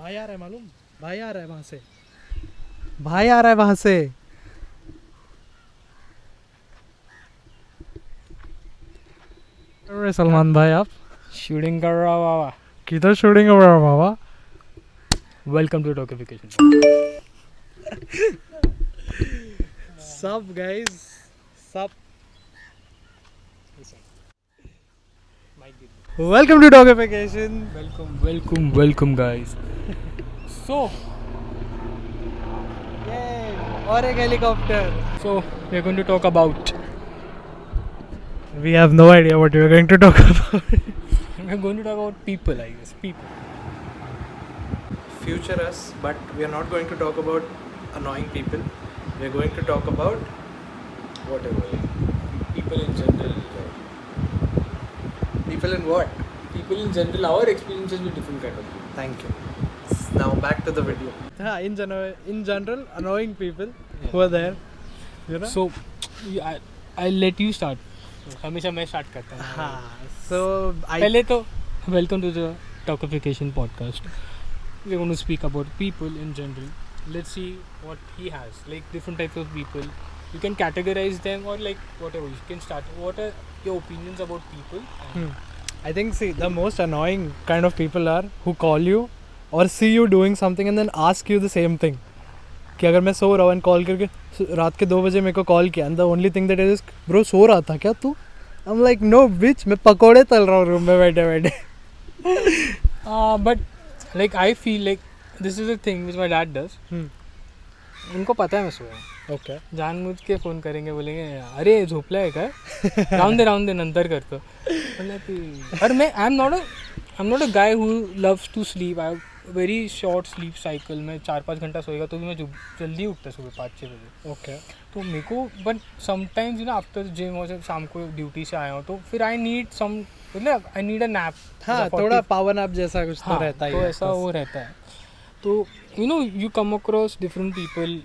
भाई आ रहा है मालूम, भाई आ रहा है वहाँ से, भाई आ रहा है वहाँ से। अरे सलमान भाई आप शूटिंग कर रहा बाबा। किधर शूटिंग हो रहा है बाबा? Welcome to टॉकिफिकेशन। सब गाइस सब welcome to Talkification. Welcome guys. So और एक helicopter. We are going to talk about We have no idea what we are going to talk about. people, I guess. People. Future us, but we are not going to talk about annoying people. We are going to talk about whatever. People in general. People in what? People in general, our experiences with different kind of people. Thank you. Now back to the video. In general, annoying people who are there. You know? So, I'll let you start. हमेशा मैं start करता हूँ. हाँ. So पहले तो welcome to the Talkification podcast. We're going to speak about people in general. Let's see what he has, like different types of people. You can categorize them or like whatever. You can start. What are your opinions about people? I think the most annoying kind of people are who call you or see you doing something and then ask you the same thing. कि अगर मैं सो रहा हूँ call करके रात के 2 बजे मेरे को कॉल किया and the only thing that is bro so रहा था क्या तू? आई एम लाइक नो बिच, मैं पकोड़े तल रहा हूँ रूम में बैठे बैठे. But like I feel like this is a thing which my dad does. उनको पता है मैं सोया हूँ. ओके. जानबूझ के फ़ोन करेंगे, बोलेंगे अरे झोपला है क्या? राउंड दे नंतर करतो. मतलब कि और मैं I am not a guy who loves to sleep. I very short sleep cycle. मैं 4-5 घंटा सोएगा तो भी मैं जल्दी उठता सुबह 5-6 बजे. ओके. तो मेरे को but sometimes you know after gym और शाम को ड्यूटी से आया हूँ तो फिर आई नीड सम, मतलब आई नीड अ नैप. हाँ, थोड़ा पावर नैप जैसा कुछ तो रहता है. तो ऐसा वो रहता है. तो you know you come across different people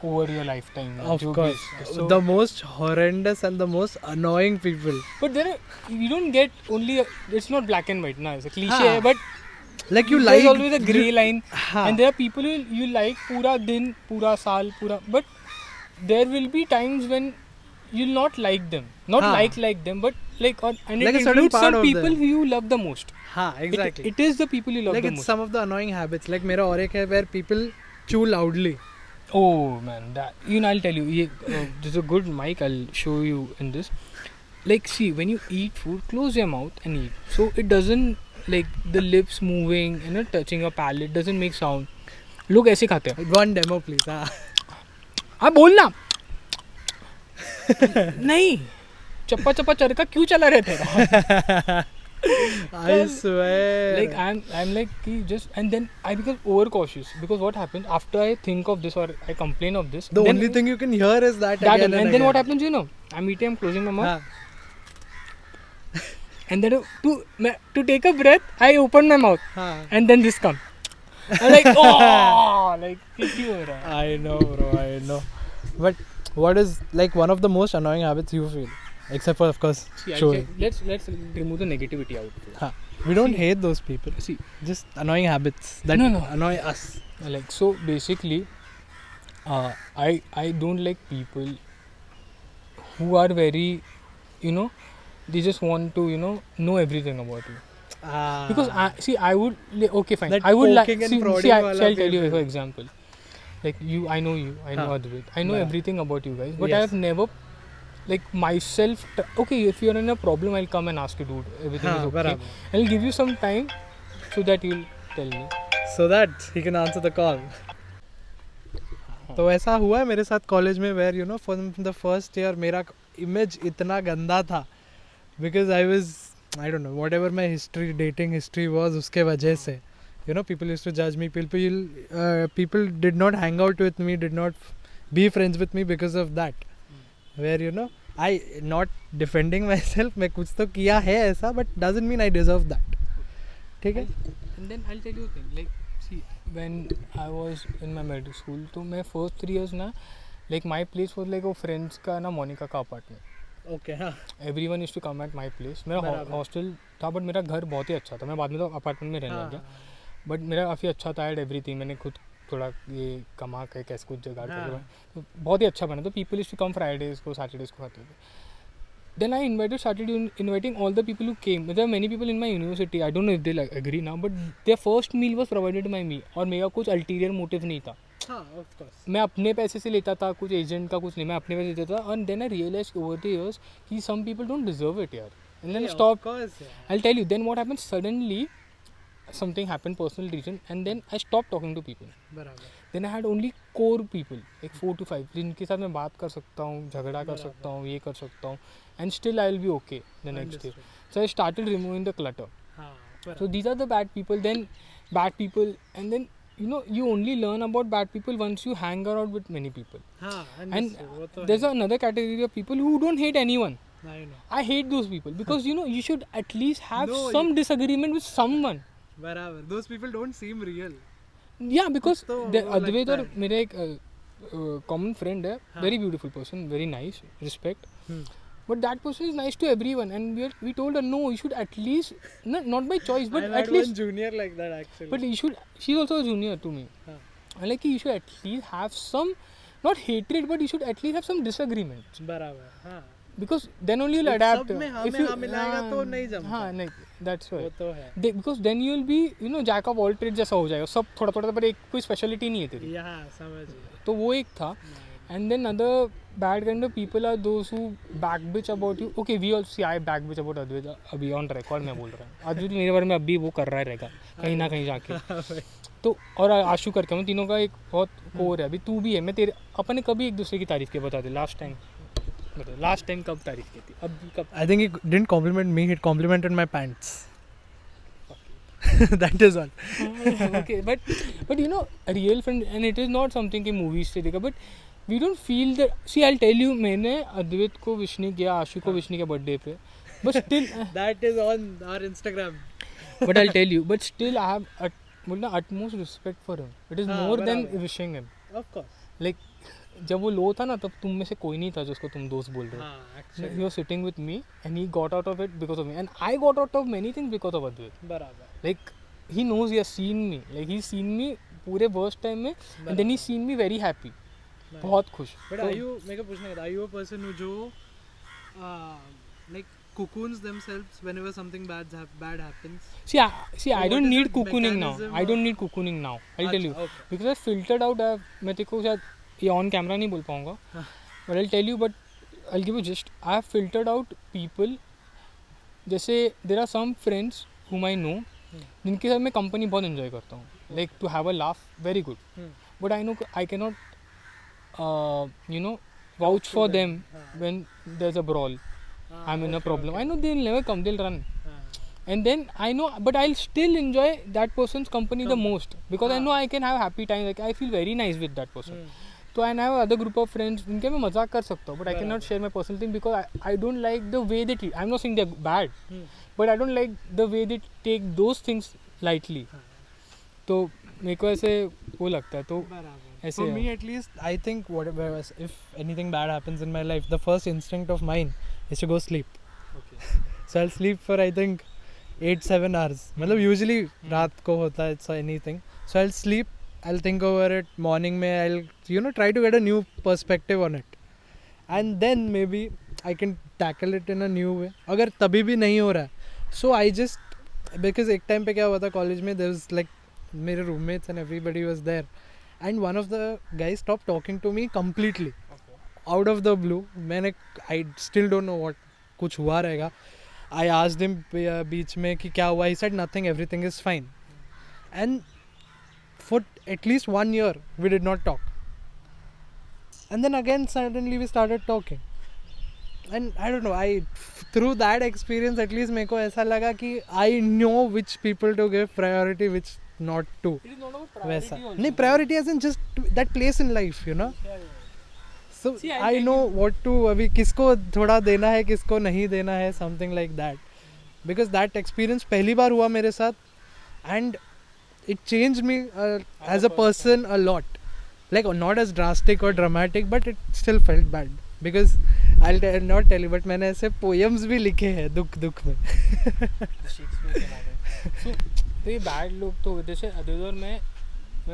over your lifetime. Of course. So, the most horrendous and the most annoying people. But there you don't get only it's not black and white. No, it's a cliche. But like you there's like always a grey line. And there are people you like पूरा दिन, पूरा साल, पूरा. But there will be times when you'll not like them. Not like them, but like and like it includes some people who you love the most. Exactly. It is the people you love like the most. Like it's some of the annoying habits. Like मेरा और एक है where people chew loudly. Oh man, that I'll tell you. There's a good mic. I'll show you in this. Like, see, when you eat food, close your mouth and eat. So it doesn't like the lips moving, touching your palate doesn't make sound. लोग ऐसे खाते हैं. One demo, please. हाँ बोलना. नहीं. चप्पा चरका क्यों चला रहता है? I swear. Like I'm like just and then I become overcautious because what happens after I think of this or I complain of this. The only thing you can hear is that again and then what happens, I'm eating, I'm closing my mouth. And then to take a breath, I open my mouth. And then this comes. I'm like, oh, like I know, bro. I know. But what is like one of the most annoying habits you feel? Except for, of course, showing. Let's remove the negativity out. We don't hate those people. See, just annoying habits that annoy us. Like so, basically, I don't like people who are very, they just want to, know everything about you. Because I would okay fine. That I would like I'll tell you for example. Like I know Advait. I know everything about you guys, but yes. I have never. Like myself, okay, if you're in a problem, I'll come and ask you, dude, everything is okay. Barabar. I'll give you some time so that you'll tell me. So that he can answer the call. तो ऐसा हुआ है मेरे साथ college में where from the first year मेरा image इतना गंदा था because I don't know whatever my dating history was उसके वजह से people used to judge me, people did not hang out with me, did not be friends with me because of that. Where I not defending myself, मैं कुछ तो किया है ऐसा, but doesn't mean I deserve that. ठीक है? And then I'll tell you a thing. Like, see, when I was in my medical school, तो मैं first 3 years ना, like my place was like वो friends का ना मोनिका का apartment. Okay, हाँ. Everyone used to come at my place. मेरा hostel था, but मेरा घर बहुत ही अच्छा था. मैं बाद में तो apartment में रहने लग गया. बट मेरा काफ़ी अच्छा था एट एवरीथिंग. मैंने खुद थोड़ा ये कमा के कैसे कुछ जुगाड़ हाँ. करके तो बहुत ही अच्छा बना. तो people is to come Fridays को सैटरडेज को खाते थे. Then I started inviting all the people who came. There are many people in my university. I don't know if they like agree now, but their first meal was provided by me. और मेरा कुछ ulterior motive नहीं था. हाँ, of course. मैं अपने पैसे से लेता था, कुछ एजेंट का कुछ नहीं, मैं अपने पैसे देता था. And then I realized over the years कि some people don't deserve it यार. And then I Yeah, stopped. of course, yeah. I'll tell you. Then what happened? Suddenly something happened, personal reason, and then I stopped talking to people. बराबर. Then I had only core people, like 4 to 5, जिनके साथ मैं बात कर सकता हूँ, झगड़ा कर सकता हूँ, ये कर सकता हूँ, and still I will be okay the next day. So I started removing the clutter. हाँ, So बराबर. these are the bad people. Then bad people, and then you only learn about bad people once you hang around with many people. हाँ, And understood. वो तो there's है. another category of people who don't hate anyone. I know. I hate those people because you should at least have No, some disagreement with someone. बराबर. Those people don't seem real. Yeah, because तो the वो अद्वैत लगता और है. मेरा एक common friend है, हाँ. very beautiful person, very nice, respect. Hmm. But that person is nice to everyone, and we told her no, you should at least not by choice, but I've at had least. one junior like that actually. But you should. She's also a junior to me. हाँ. I like you should at least have some, not hatred, but you should at least have some disagreements. बराबर. हाँ. Because then only you'll If adapt. सब में हाँ में हाँ मिलाएगा तो नहीं जमता. हाँ नहीं, that's वो right. तो है. Because then you'll be jack of all trades जैसा हो जाएगा. सब थोड़ा थोड़ा पर एक कोई स्पेशलिटी नहीं है तेरी. यहाँ समझिए. तो वो एक था. And then other bad kind of people are those who back bitch about you. Okay, we also see I back bitch about Advait. अभी on record मैं बोल रहा हूँ. अद्वैत मेरे बारे में अभी वो कर रहा है रहेगा कहीं ना कहीं जाके. तो और आशु करके हम तीनों का एक बहुत कोर है. अभी तू भी है. मैं तेरे अपने कभी एक दूसरे की तारीफ की बता दे. लास्ट टाइम कब तारीफ की थी? अभी कब? I think he didn't compliment me. He complimented my pants. That is all. Okay, but a real friend, and it is not something कि movies से देखा, but we don't feel that. See, I'll tell you, मैंने अद्वैत को wish नहीं किया, आशु को wish नहीं किया बर्थडे पे, but still. That is on our Instagram. But I'll tell you, but still I have utmost respect for him. It is हाँ, more than बराबर. wishing him. Of course. Like जब वो लो था ना, तब तुम में से कोई नहीं था जिसको तुम दोस्त बोल रहे हो. हाँ, He actually. was sitting with me and he got out of it because of me, and I got out of many things because of Advait. बराबर. Like he knows, he has seen me, like he's seen me पूरे worst time में, and then he's seen me very happy. बहुत खुश. But are you, मेरे को पूछना है, are you a person who जो like cocoons themselves whenever something bad happens? See, I what don't is need your cocooning now. mechanism I don't of- need cocooning now. I'll tell you. Okay. Because I filtered out. मैं तेरे को शायद ये on camera नहीं बोल पाऊँगा. But I'll tell you. But I'll give you just. I have filtered out people. जैसे there are some friends whom I know, जिनके साथ मैं company बहुत enjoy करता हूँ. Like to have a laugh, very good. But I know I cannot, vouch for them when there's a brawl. I'm in a problem. I know they'll never come. They'll run. And then I know, but I'll still enjoy that person's company the most because I know I can have happy time. Like I feel very nice with that person. So I have other group of friends जिनके मैं मजाक कर सकता हूँ, but I cannot share my personal thing because I don't like the way they treat. I'm not saying they're bad, but I don't like the way they take those things lightly. तो मेरे को ऐसे वो लगता है. तो For me at least, I think whatever, if anything bad happens in my life, the first instinct of mine is to go sleep. Okay. So I'll sleep for I think 8-7 hours. मतलब usually रात को होता है, it's anything. So I'll sleep. I'll think over it. Morning में I'll try to get a new perspective on it, and then maybe I can tackle it in a new way. अगर तभी भी नहीं हो रहा है, so I just, because एक time पे क्या हुआ था college में, there was like मेरे roommates and everybody was there, and one of the guys stopped talking to me completely. Out of the blue. I still don't know what कुछ हुआ रहेगा. I asked him बीच में कि क्या हुआ. He said nothing, everything is fine. And for at least 1 year we did not talk. And then again suddenly we started talking. And I don't know, through that experience at least मेरे को ऐसा लगा कि I know which people to give priority, which not to. it is not about वैसा priority also. नहीं, priority as in just that place in life, So See, I know what to, अभी किसको थोड़ा देना है, किसको नहीं देना है, something like that. Because that experience पहली बार हुआ मेरे साथ, and it changed me as a person a lot. Like not as drastic or dramatic, but it still felt bad. Because I'll not tell you, but मैंने ऐसे poems भी लिखे हैं दुख दुख में. शेक्सपियर के मॉडल. सो तो ये बैड लोग तो जैसे अद्वैत और मैं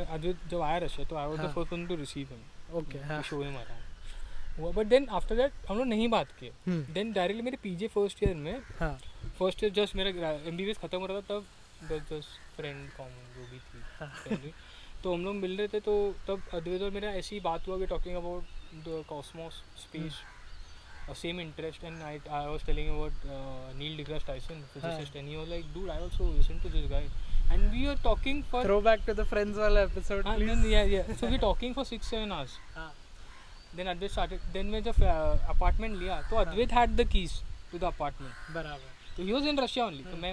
अद्वैत जब आया रशिया तो आई वाज द हाँ. First one two receive him. Okay. हाँ. शो हिम अराउंड हुआ. बट देन आफ्टर दैट हम लोग नहीं बात किए. देन डायरेक्टली मेरे पीजे फर्स्ट ईयर में, हाँ. फर्स्ट ईयर जस्ट मेरा एमबीबीएस खत्म हो रहा था तब जस्ट फ्रेंड कॉमन जो भी थी तो हम लोग मिल रहे थे. तो तब अद्वैत और मेरा ऐसी ही बात हुआ. We talking about the cosmos space, same interest, and I was telling about Neil deGrasse Tyson, physicist, and he was like, dude, I also listen to this guy, and we were talking for Throwback to the Friends wala episode, please. then, yeah. So we talking for 6-7 hours. हाँ. Then Advait started. Then मैं जब apartment लिया तो Advait had the keys to the apartment. बराबर. तो he was in Russia only. तो मैं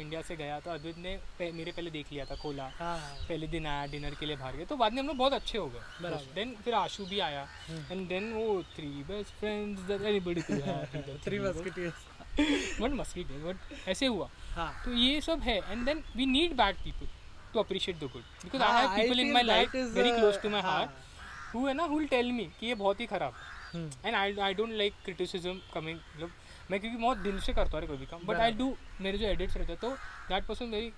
India से गया तो अद्वैत ने मेरे पहले देख लिया था, खोला. पहले दिन आया डिनर के लिए बाहर गए. तो बाद में हम लोग बहुत अच्छे हो गए. देन फिर आशु भी आया एंड देन वो 3 best friends that anybody could have. 3 musketeers. But musket but ऐसे हुआ. तो ये सब है. And then we need bad people to appreciate the good, because I have people in my life very close to my heart who है ना, who will tell me कि ये बहुत ही खराब है. And I don't like criticism coming. मतलब मैं क्योंकि बहुत दिल से करता हूँ कोई भी काम, बट आई डू. मेरे जो एडिट्स रहते हैं तो that person very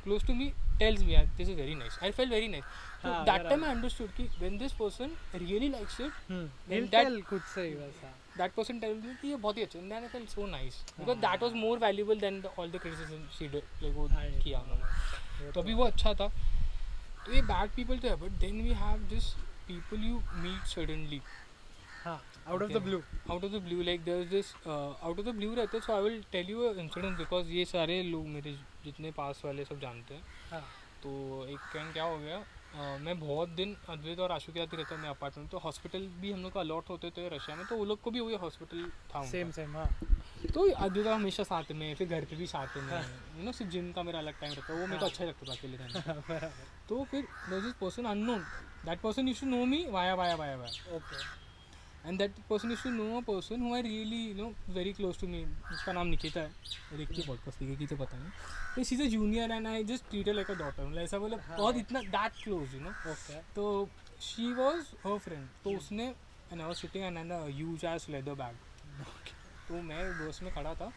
close to me tells me this is very nice. I feel very nice. तो दैट टाइम आई अंडरस्टूड कि when this person really likes it, He'll tell खुद से ही वैसा. दैट पर्सन टेल्स मी कि ये बहुत ही अच्छा. And I fail so nice because that was more valuable then all the criticism she did. Like वो किया उन्होंने. तो अभी वो अच्छा था. तो ये बैड पीपल तो है, but then we have this people you meet suddenly. हाँ. Out of the blue. Out of the blue, like there's this out of the blue रहते. So I will tell you an incident because ये सारे लोग मेरे जितने पास वाले सब जानते हैं. हाँ. तो एक टाइम क्या हो गया, मैं बहुत दिन अद्वैत और आशु के साथ ही रहता मैं अपार्टमेंट. तो हॉस्पिटल भी हम लोग का अलॉट होते थे रशिया में, तो वो लोग को भी वही हॉस्पिटल था. सेम. हाँ. तो अद्वैत हमेशा साथ में, फिर घर पे भी साथ में. यू नो सिर्फ जिम का मेरा अलग टाइम रहता है, वो मेरे को अच्छा लगता था अकेले रहना. तो फिर there's this person unknown. That person used to know me via. Okay. And that person used to know a person who I really, you know, very close to me. उसका नाम निकिता है. देखिए पॉडकास्ट देखिए तो पता नहीं. तो she is a junior and I just treat her like a daughter. मतलब ऐसा बोला बहुत इतना that close, you know. Okay. तो शी वाज हर फ्रेंड. तो उसने and I was sitting and a huge ass leather bag. तो मैं बस में खड़ा था.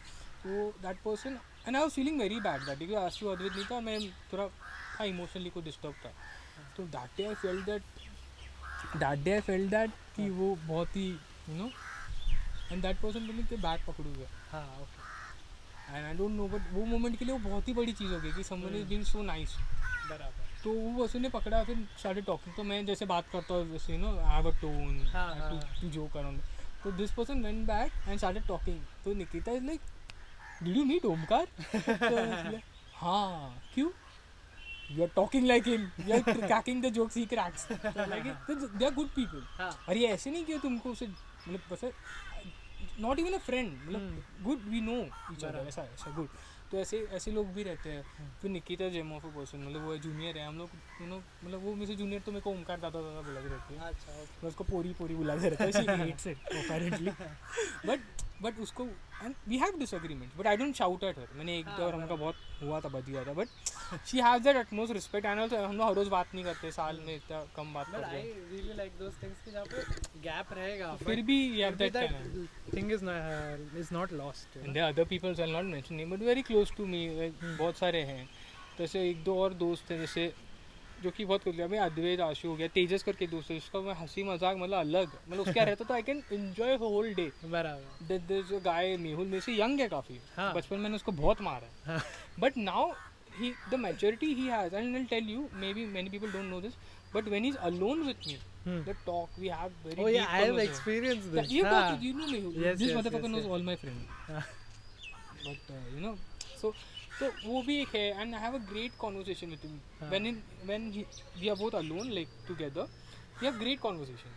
तो that person and I was feeling very bad that day. Ashu Advait नहीं था, मैं थोड़ा था इमोशनली को डिस्टर्ब था. तो that day I felt that कि वो बहुत ही, you know, and that person बोले कि बैग पकड़ू गया. हाँ. Okay. And I don't know, but वो मोमेंट के लिए वो बहुत ही बड़ी चीज़ हो गई कि someone is being so nice. बराबर. तो वो बस ने पकड़ा, फिर स्टार्टेड टॉकिंग. तो मैं जैसे बात करता हूँ वैसे, you know, I have a tone to joke around. तो this person went back and started talking. तो Nikita is like, did you meet Omkar? तो हाँ, क्यों? You are talking like him. You are cracking the jokes he cracks. So like they are good people. और ये ऐसे नहीं कि तुमको उसे मतलब बस not even a friend. मतलब good, we know each other. ऐसा good. तो ऐसे लोग भी रहते हैं. फिर Nikita gem of a person, मतलब वो जूनियर है हम लोग, यू नो, मतलब वो मेरे से जूनियर. तो मेरे को ओमकार दादा बुला के रहती है. अच्छा. मैं उसको पोरी बुला के रहता है. She hates it apparently. But उसको and we have disagreement, but I don't shout at her. मैंने एक बार हमका बहुत हुआ था, बच गया था. But she has that utmost respect. And also हम लोग हर रोज बात नहीं करते, साल में इतना कम बात करते हैं. I really like those things कि जहाँ पे गैप रहेगा, फिर भी you have that thing is not lost. And there are other people I'll not mention name, but very close to me. बहुत सारे हैं. तो ऐसे एक दो और दोस्त हैं जैसे जो कि बहुत कुछ. मैं अद्वैत, आशु हो गया, तेजस करके दोस्त है उसका मैं हंसी मजाक मतलब अलग, मतलब उसका रहता तो I can enjoy whole day. बराबर. दिस गाय मेहुल में से यंग है काफ़ी. बचपन मैंने उसको बहुत मारा. But now the maturity he has, and I'll tell you, maybe many people don't know this, but when he's alone with me, the talk we have very deep. I have experienced this. You know me. This motherfucker knows all my friends. But you know, so वो भी एक है, and I have a great conversation with him. When we are both alone, like together, we have great conversation.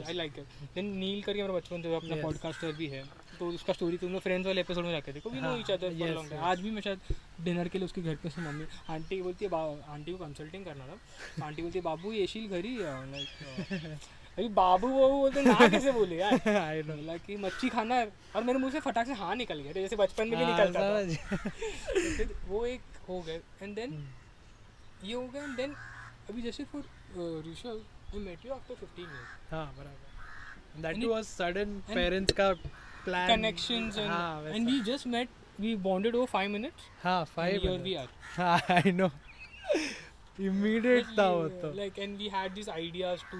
I like it. Then नील करके मेरा बचपन से अपना podcaster भी है. तो उसका स्टोरी तुम लोग फ्रेंड्स वाले एपिसोड में जाके देखो. We know each other for long time. आज भी मैं शायद डिनर के लिए उसके घर पे से मम्मी आंटी बोलती है, आंटी को कंसल्टिंग करना था. आंटी बोलती है बाबू येशील घरी, लाइक अभी बाबू वो बोलते ना कैसे बोले यार. आई नो लाइक कि मच्छी खाना है, और मेरे मुंह से फटाक से हाँ निकल गया जैसे बचपन में भी निकलता था. फिर वो एक हो गए. एंड देन ये हो गया. एंड देन अभी जैसे for Rishabh, I met you after 15 years. हाँ बराबर. That And too it- was sudden and parents का plan. connections and हाँ and वैसा. we just met. We bonded over 5 minutes. हाँ And 5 here we minutes. are. हाँ I know. Immediate था वो तो. Like, and we had these ideas to,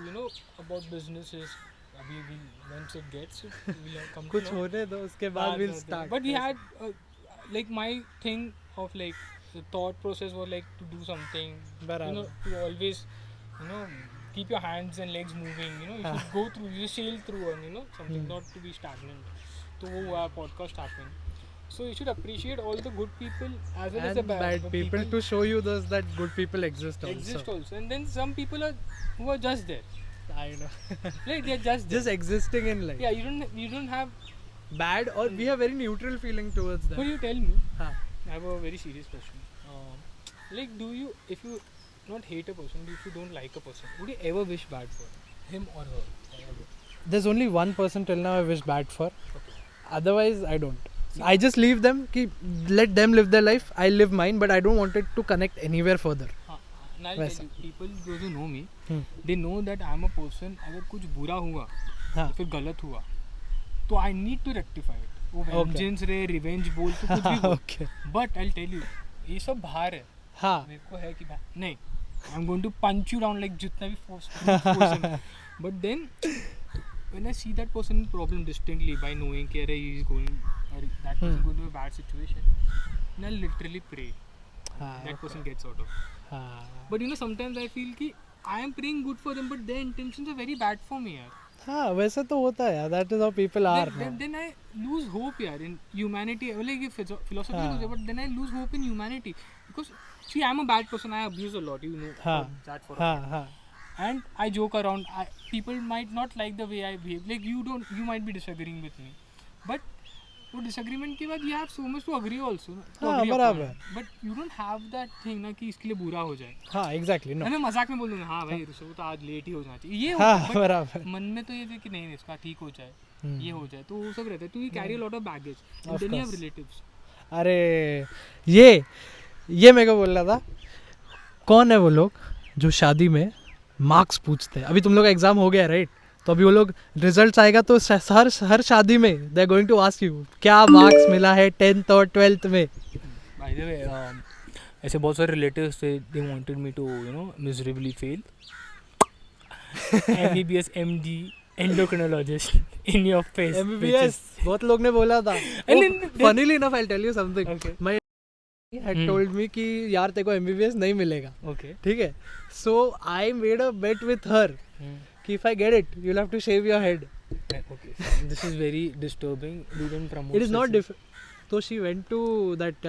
about businesses. We once it gets, we'll come to कुछ know. होने दो उसके बाद we'll start. But we had, like, my thing of, like, the thought process was like to do something, बराबर. to always, keep your hands and legs moving. You should go through, you sail through, and something, not to be stagnant. So वो हुआ podcast happened. So you should appreciate all the good people as well as the And bad people to show you those that good people exist also. And then some people who are just there. I know. Like, they're just there. Just existing in life. Yeah, you don't have. Bad or we have very neutral feeling towards them. Could you tell me? हाँ. I have a very serious question. Like, if you not hate a person, if you don't like a person, would you ever wish bad for him or her? There's only one person till now I wish bad for. Okay. Otherwise, I don't. I just leave them. Let them live their life. I live mine, but I don't want it to connect anywhere further. And I'll tell you, people those who know me, Hmm. they know that I'm a person. अगर कुछ बुरा हुआ, हाँ. या फिर गलत हुआ, तो I need to rectify it. वो vengeance रहे, revenge बोल तो कुछ भी बोल. Okay. But I'll tell you, ये सब बाहर है. हाँ. मेरे को है कि नहीं, I'm going to punch you down like जितना भी force. But then when I see that person in problem distinctly by knowing कि अरे he is going or that person going to a bad situation, then I literally pray that person gets out of it. हाँ. But sometimes I feel कि I am praying good for them, but their intentions are very bad for me, यार. हाँ वैसे तो होता है यार. That is how people are now. Then I lose hope, यार, in humanity. Like, philosophy, but then I lose hope in humanity because see, I'm a bad person. I abuse a lot, that for a fact. And I joke around. People might not like the way I behave. Like, you might be disagreeing with me, but वो disagreement के बाद you have so much to agree also. हाँ बराबर. But you don't have that thing ना कि इसके लिए बुरा हो जाए. हाँ exactly no. मैं मजाक में बोल दूँगा हाँ भाई रुसो तो आज लेट ही हो जाना चाहिए. ये हाँ बराबर. मन में तो ये थे कि नहीं इसका ठीक हो जाए, ये हो जाए, तो वो सब रहता है. तो you carry a lot of baggage. And then you have relatives. अरे ये मेरे को बोल रहा था. कौन है वो लोग जो शादी में मार्क्स पूछते हैं? अभी तुम लोग का एग्जाम हो गया राइट? तो अभी वो लोग रिजल्ट्स आएगा तो हर शादी में they are going to ask you क्या मार्क्स मिला है 10th और 12th में. बाय द वे ऐसे बहुत सारे रिलेटिव्स थे, they wanted me to miserably fail MBBS MD endocrinologist in your face. MBBS बहुत लोग ने बोला था. Funnily enough I'll tell you something. Okay. My had told me कि यार तेरे को MBBS नहीं मिलेगा. Okay. ठीक है. So I made a bet with her कि if I get it you'll have to shave your head. Okay. This is very disturbing. We don't promote. It is not different. So she went to that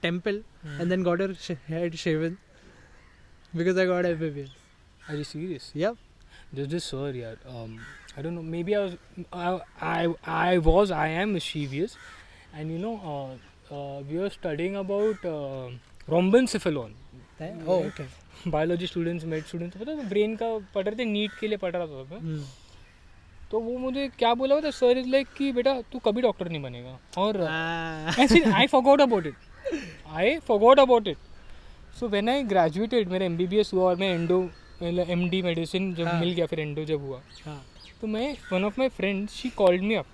temple and then got her head shaven because I got MBBS. Are you serious? Yep. There's this sir, yeah. I don't know. Maybe I am mischievous, and we were studying about rhombencephalon. Oh, okay. Biology students made students पता है brain का पढ़ रहे थे, NEET के लिए पढ़ रहा था मैं. तो वो मुझे क्या बोला था, सर इज लाइक कि बेटा तू कभी डॉक्टर नहीं बनेगा. और I forgot about it. So when I graduated, मेरा MBBS हुआ और मैं MD मेडिसिन जब मिल गया, फिर एंडो जब हुआ, तो मैं one of my friends she called me up.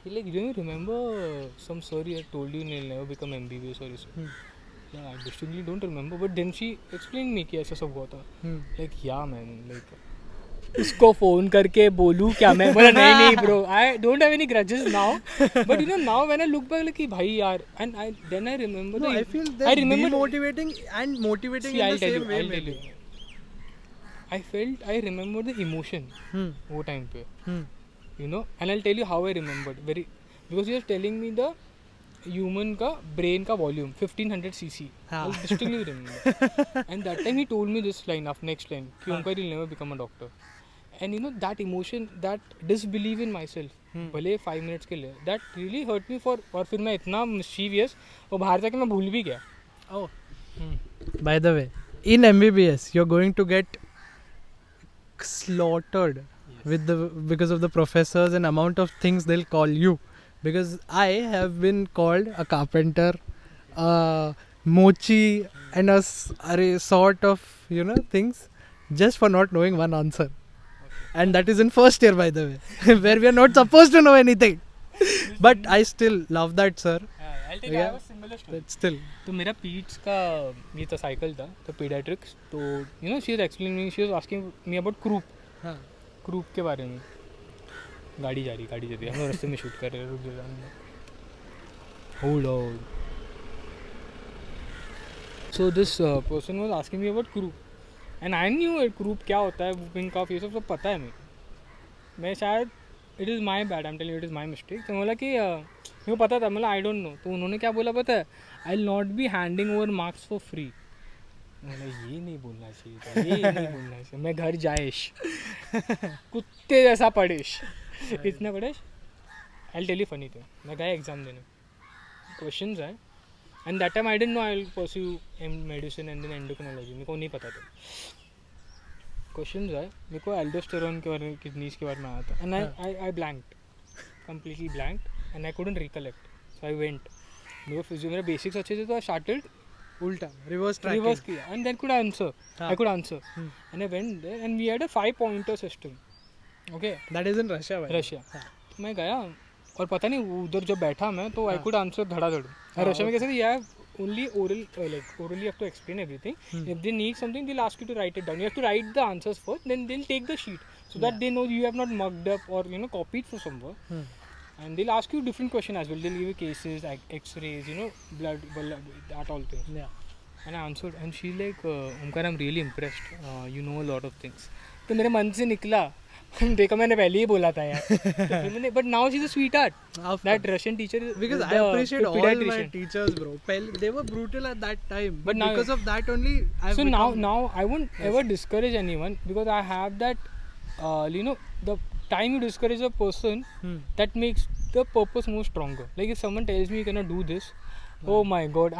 He like do you remember some sir you had told you you never become MBBS और इसमें. Yeah, I distinctly don't remember, but then she explained me कि ऐसा सब हुआ था. Like yeah man, like उसको phone करके बोलूँ क्या मैं? बोला नहीं bro, I don't have any grudges now, but now when I look back like कि भाई यार, and then I remember. No, I feel that demotivating and motivating in the same way maybe. I remember the emotion वो time पे, and I'll tell you how I remembered because he was telling me the human का brain का volume 1500 cc. I'll distinctly remember. And that time he told me this line of next line कि Omkar will never become a doctor. And that emotion, that disbelief in myself, भले 5 minutes के लिए, that really hurt me for. और फिर मैं इतना mischievous और बाहर जाके मैं भूल भी गया. Oh. By the way, in MBBS you're going to get slaughtered because of the professors and amount of things they'll call you. Because I have been called a carpenter, mochi, and a sort of things just for not knowing one answer. and that is in first year, by the way, where we are not supposed to know anything. But I still love that sir. I'll tell you, I Yeah. have a similar story. But still, तो मेरा Pitt's का ये था cycle था तो paediatrics तो you know she is explaining she was asking me about croup हाँ. के बारे में गाड़ी जा रही है हम लोग रास्ते में शूट कर रहे हैं रुक जाओ hold on so this person was asking me about croup and I knew croup क्या होता है वूपिंग कफ ये सब पता है मैं शायद it is my bad I am telling it is my mistake तो बोला कि मेरे को पता था मतलब आई डोंट नो तो उन्होंने क्या बोला पता है I will not be handing over marks for free मैंने ये नहीं बोलना चाहिए था ये नहीं बोलना चाहिए मैं घर जाएश कुत्ते जैसा पढ़ेश इतना पढ़ेश I tell you funny thing मैं गया एग्जाम देने क्वेश्चंस आए and that time I didn't know I will pursue medicine and then endocrinology मेरे को नहीं पता था क्वेश्चंस आए मेरे को एल्डोस्टेरोन के बारे में किडनीज के बारे में आया था and I blanked completely blanked and I couldn't recollect so I went मेरे बेसिक्स अच्छे थे तो I started उल्टा reverse tracking. reverse किया and then could answer I could answer and I went there and we had a 5-pointer system okay that is in Russia भाई. Russia तो मैं गया और पता नहीं उधर जब बैठा मैं तो I could answer धड़ाधड़ रशिया में कैसे थे यार only orally you have to explain everything if they need something they'll ask you to write it down you have to write the answers first then they'll take the sheet so that they know you have not mugged up or you know copied from somewhere and they'll ask you different questions as well they'll give you cases x-rays you know blood that all things and I answered and she's like Omkar I'm really impressed you know a lot of things तो मेरे मन से निकला देखा मैंने पहले ही बोला था यार but now she's a sweetheart that Russian teacher because I appreciate all my teachers bro they were brutal at that time but now, because of that only I've so now I won't ever discourage anyone because I have that you know the time you discourage a person that makes the purpose more stronger like if someone tells me you cannot do this oh my god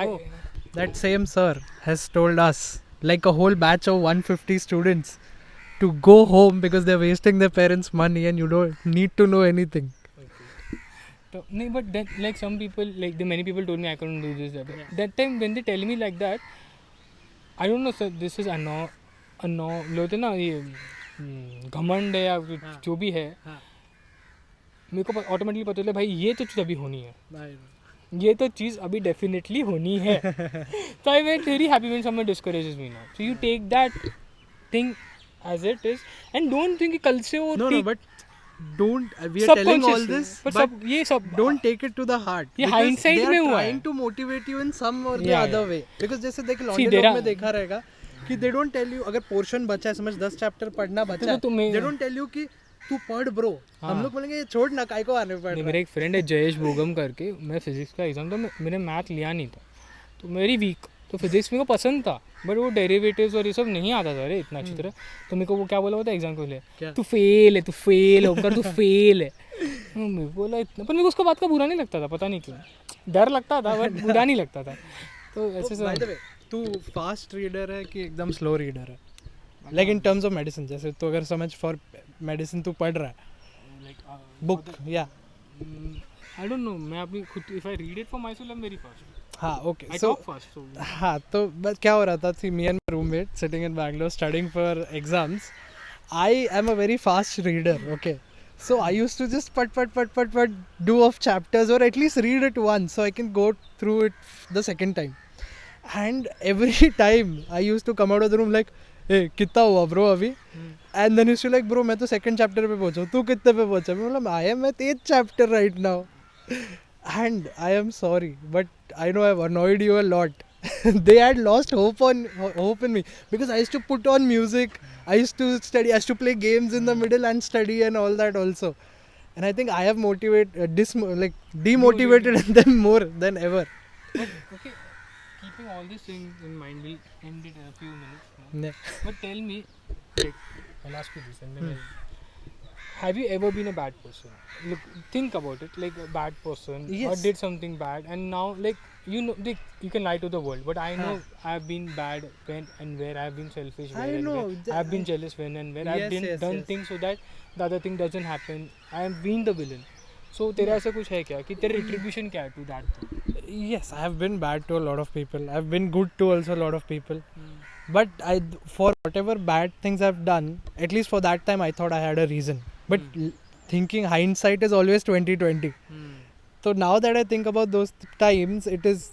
that same sir has told us like a whole batch of 150 students to go home because they're wasting their parents money and you don't need to know anything so, but then like some people like many people told me I couldn't do this that time when they tell me like that I don't know sir this is Lotay ना ये घमंड है या जो भी है मेरे को ऑटोमेटिकली पता चला भाई ये तो चीज़ अभी होनी है ये तो चीज़ अभी डेफिनेटली होनी है so I was very happy when someone discourages me now so you take that thing as it is and don't think कि कल से वो no but don't we are telling all this but ये सब don't take it to the heart ये hindsight में हुआ है trying to motivate you in some or the other way because जैसे देख लॉन्डे लोग में देखा रहेगा कि they don't tell you अगर पोर्शन बचा है समझ 10 चैप्टर पढ़ना बचा है they don't tell you कि तू पढ़ ब्रो हम लोग बोलेंगे छोड़ ना काय को आने पड़ मेरा एक फ्रेंड है जयेश भोगम करके मैं फिजिक्स का एग्जाम था मैंने मैथ लिया नहीं था तो मेरी वीक तो फिजिक्स मेरे को पसंद था बट वो डेरिवेटिव्स और ये सब नहीं आता था अरे इतना अच्छी तरह तो मेरे को वो क्या बोला होता एग्जाम को ले तू फेल होकर तू फेल है मैं बोला इतना पर मेरे को उसको बात का बुरा नहीं लगता था पता नहीं क्यों डर लगता था बट बुरा नहीं लगता था तो ऐसे सब तू फास्ट रीडर है कि एकदम स्लो रीडर है like in terms of medicine जैसे तो अगर समझ फॉर मेडिसिन तू पढ़ रहा है लाइक बुक या आई डोंट नो मैं अपनी खुद if I read it for my self I am very fast हाँ ओके सो हाँ तो बस क्या हो रहा था थी me and my roommate sitting in Bangalore studying for exams I am a very fast reader okay so I used to just put do of chapters or at least read it once so I can go through it the second time and every time I used to come out of the room like hey कितना हुआ bro अभी and then used to like bro मैं तो second chapter पे पहुँचा तू कितने पे पहुँचा मैं बोला I am at 8th chapter right now and I am sorry but I know I've annoyed you a lot they had lost hope in me because I used to put on music I used to study I used to play games in the middle and study and all that also and I think I have demotivated them more than ever okay keeping all these things in mind we'll end it in a few minutes but tell me like I'll ask you this and then have you ever been a bad person look think about it like a bad person or did something bad and now like you know you can lie to the world but I know I've been bad when and where I've been selfish where and where I've been jealous when and where I've done things so that the other thing doesn't happen I have been the villain so तेरा ऐसा कुछ है क्या कि तेरा retribution क्या है to that thing? Yes I have been bad to a lot of people I've been good to also a lot of people But for whatever bad things I've done, at least for that time, I thought I had a reason. But thinking hindsight is always 2020. So now that I think about those times,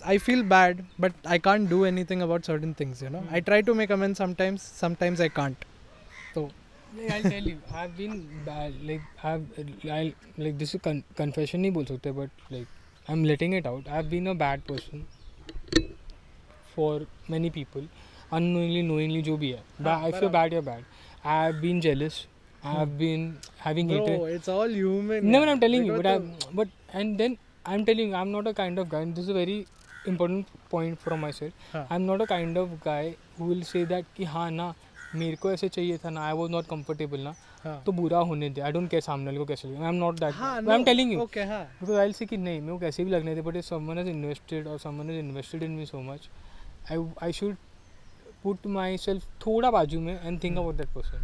I feel bad, but I can't do anything about certain things, you know. I try to make amends sometimes I can't. So I'll tell you, I've been bad. Like this is confession नहीं बोल सकते, but like I'm letting it out. I've been a bad person for many people, unknowingly, knowingly, जो भी है. I feel bad, you're bad. I've been jealous. I've been having hatred. it's all human. No, I'm telling you, and then I'm telling you, I'm not a kind of guy. And this is a very important point from myself. I'm not a kind of guy who will say that कि हाँ ना मेरे को ऐसे चाहिए था ना, I was not comfortable ना, तो बुरा होने दे. I don't care सामने वाले को कैसे लगे. I'm not that. But I'm telling you. Okay, हाँ. Because I'll say कि नहीं मेरे को कैसे भी लगने दे. But if someone has invested or someone has invested in me so much, I should put myself थोड़ा बाजू में and think about that person.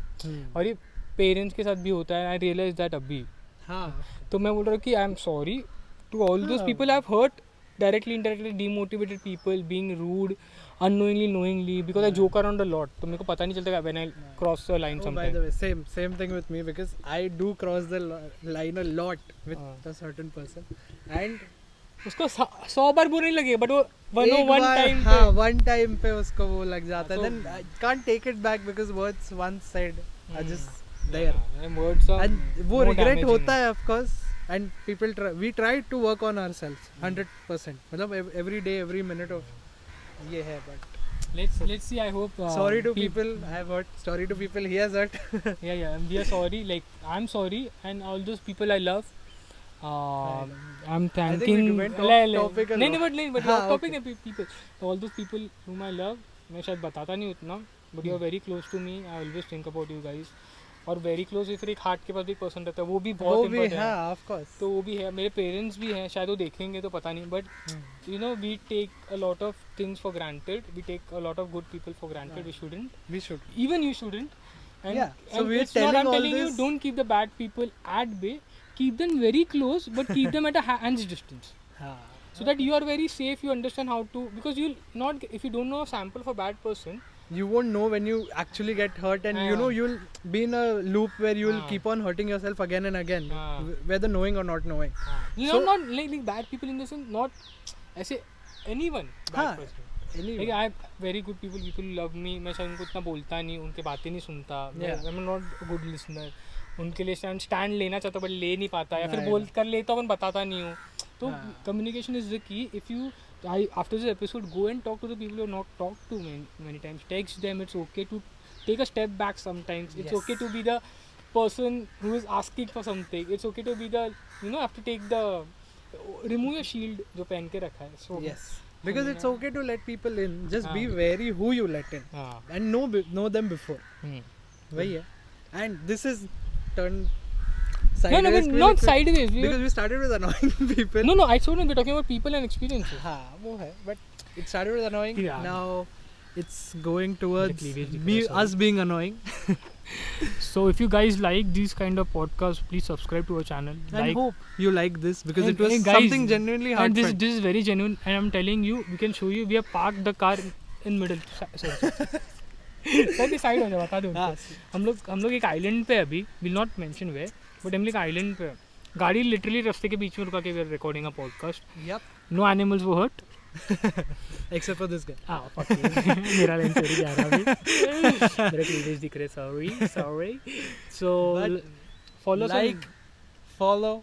और ये पेरेंट्स के साथ भी होता है. I realize that अभी. हाँ. तो मैं बोल रहा हूँ कि I am sorry to all those people I've hurt, directly, indirectly, demotivated people, being rude, unknowingly, knowingly, because I joke around a lot. तो मेरे को पता नहीं चलता when I cross the line sometimes. By the way, same thing with me, because I do cross the line a lot with a certain person, and उसको 100 बार बुरा नहीं लगे, but वो one time पे उसको वो लग जाता है. Then I can't take it back because words once said are just there. And words are and वो more regret damaging. होता है, of course. And we try to work on ourselves 100%. मतलब every day, every minute of ये है. But let's see. I hope. Sorry to people I have hurt. Sorry to people he has hurt. yeah. We are sorry. Like I'm sorry, and all those people I love. I'm thanking. I think we went off topic a lot. But off topic people. All those people whom I love, मैं शायद बताता नहीं उतना. But you are very close to me. I always think about you guys. और very close फिर एक heart के पास भी पर्सन रहता है, वो भी बहुत इम्पोर्टेंट है. Of course. तो वो भी है. मेरे पेरेंट्स भी हैं, शायद वो देखेंगे तो पता नहीं, but you know we take a lot of things for granted. We take a lot of good people for granted. We should even you shouldn't. So we are I'm telling this. you, don't keep the bad people at bay. Keep them very close, but keep them at a hand's distance. So that you are very safe. You understand how to, because you'll not, if you don't know a sample of a bad person, you won't know when you actually get hurt, and you know you'll be in a loop where you will keep on hurting yourself again and again, whether knowing or not knowing. So, not like bad people in the sense, not ऐसे anyone bad person. Like I have very good people who love me. मैं शायद उनको इतना बोलता नहीं, उनके बातें नहीं सुनता. I'm not a good listener. उनके लिए स्टैंड लेना चाहता हूँ, but ले नहीं पाता, या फिर बोल कर लेता हूँ पर बताता नहीं हूँ. तो communication is the key. If you after this episode, go and talk to the people you have not talked to many times. Text them. It's okay to take a step back sometimes. It's okay to be the person who is asking for something. It's okay to be the, you know, have to take the, remove your shield जो पहन के रखा है. So yes, because it's okay to let people in. Just be wary who you let in, and know them before. वही है. And this is turned sideways. No, but not sideways. Because we started with annoying people. No, I told you we're talking about people and experiences. हाँ, वो है. But it started with annoying. Now it's going towards us being annoying. So if you guys like these kind of podcasts, please subscribe to our channel. And hope you like this, because it was something genuinely hard. And this is very genuine, and I'm telling you, we can show you. We have parked the car in middle. Sorry. Side हो जाए, बता दो. हम लोग एक island पे अभी, will not mention where, but हम लोग आइलैंड पे, गाड़ी लिटरली रास्ते के बीच में रुका के we are recording a podcast. No animals were hurt except for this guy. मेरा लाइन चोरी जा रहा है. मेरे क्लीवेज दिख रहे. sorry. So follow, follow,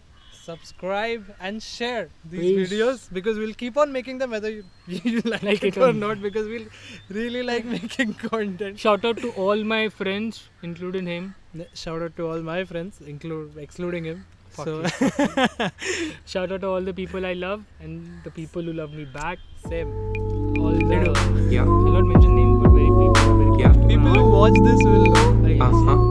subscribe and share these videos, because we'll keep on making them whether you like it or not, because we'll really like making content. Shout out to all my friends, including him. Shout out to all my friends, excluding him. So shout out to all the people I love and the people who love me back. Same. All the I'll not mention names, but very people. People who watch this will know.